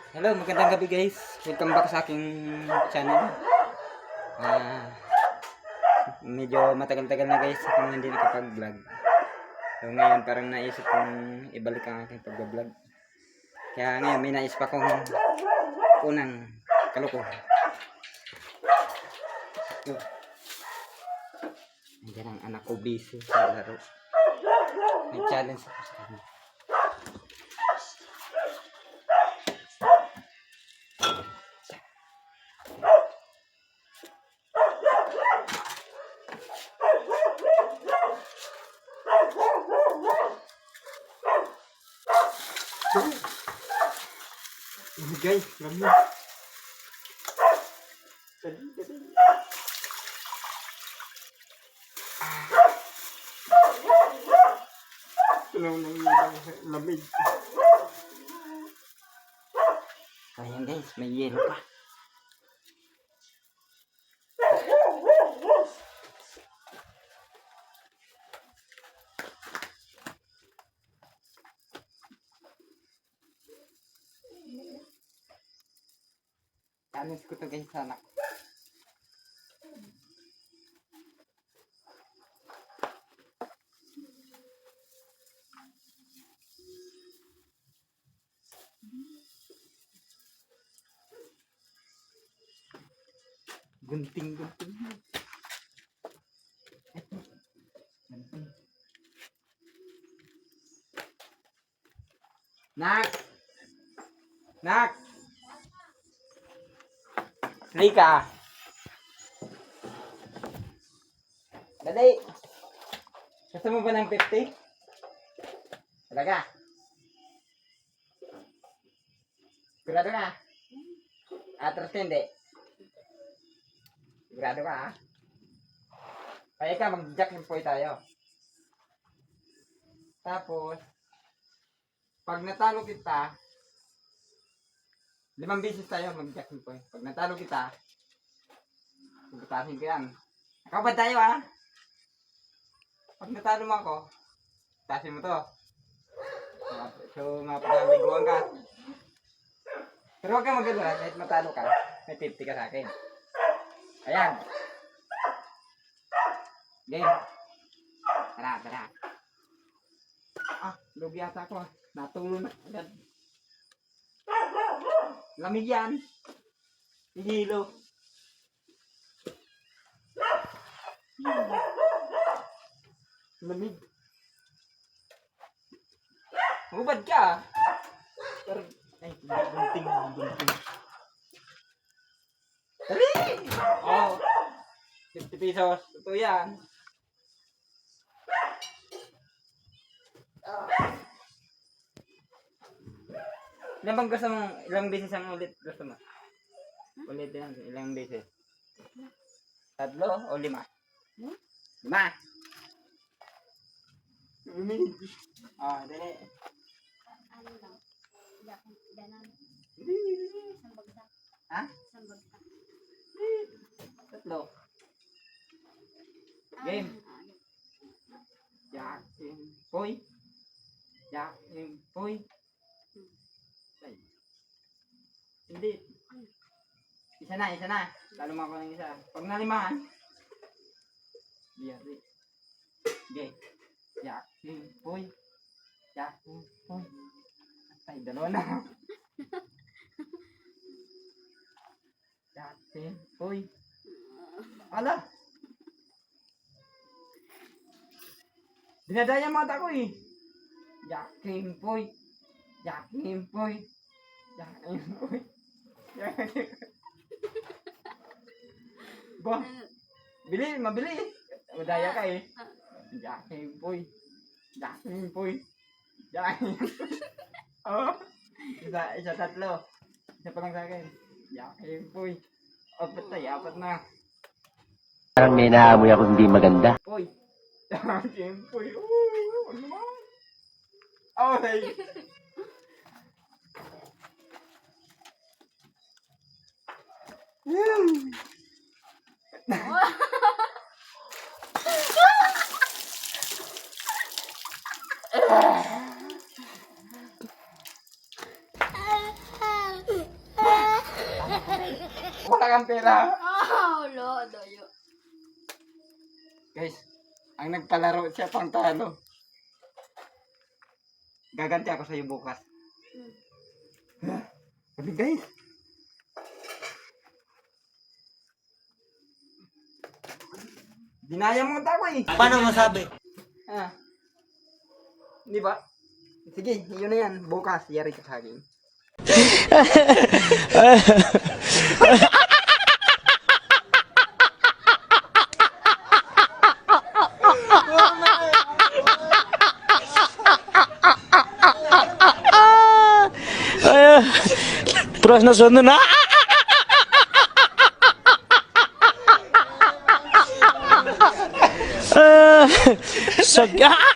Hello, magandang gabi guys. Welcome back sa aking channel. Medyo matagal-tagal na guys akong hindi nakapag-vlog. So ngayon parang naisip kong ibalik ang aking pag-vlog. Kaya ngayon may naisip akong unang kaloko. So, nandiyan ang anak ko busy sa laro. May challenge ako sa kanya. Guys, lami. Dali. Tulong nang lamig. Ayan guys, may yelo pa. Challenge ko to guys sa anak. Gunting. Nak. Rika. Dali. Gusto mo ba ng 50? Talaga? Sigurado ka? Atras hindi. Sigurado ka ha? Kaya ka, mag-jack and poy tayo. Tapos, pag natalo kita, 5 beses tayo mag-jack and poy. Pag natalo kita, pagkatasin ko yan. Nakabad tayo ha? Pag natalo mo ako, tasin mo to. So, mapagabiguan ka. Pero huwag kang magagawa, kahit matalo ka, may 50 ka sa akin. Ayan. Game. Tara. Lugi ata ako. Natulo na agad. Lamig yan. Hihilo. Lamig. Hubad ka. Pero, ay, gunting. Tari! Oh, 50 pesos. Ito yan. Ilan bang gusto mong, ilang beses ang ulit gusto mo? Ulit yan, ilang beses? 3 o 5? 5! Oh, dali. Ano lang? Ganon. Isang bagsak. Ha? Isang bagsak. 3. Game. Jack and Poy. Ay. Hindi. Isa na. Lalo mo ako ng isa. Pag nalimahan. Biyari. Okay. Jack and Poy. Ay, 2 na. Jack and Poy. Ala. Dinadaya mata ko eh. Jack and Poy. Ba, mabili. Madaya ka eh. Jack and Poy. Oh. Isa 3. Isa pa lang sa akin. Jack and Poy. 4 na. Parang may naamoy ako hindi maganda. Poy. Jack and Poy. Ano naman? Okay. Wala kang pera. Oh, lo, doyo. Guys, ang nagpalaro siya pang talo. Gaganti ako sa'yo bukas. Sabi guys. Dinaya mo ang tao eh. Paano masabi? Ah. Di ba? Sige, yun na yan. Bukas, yari ka sa akin. Terus na sunod na. Saga.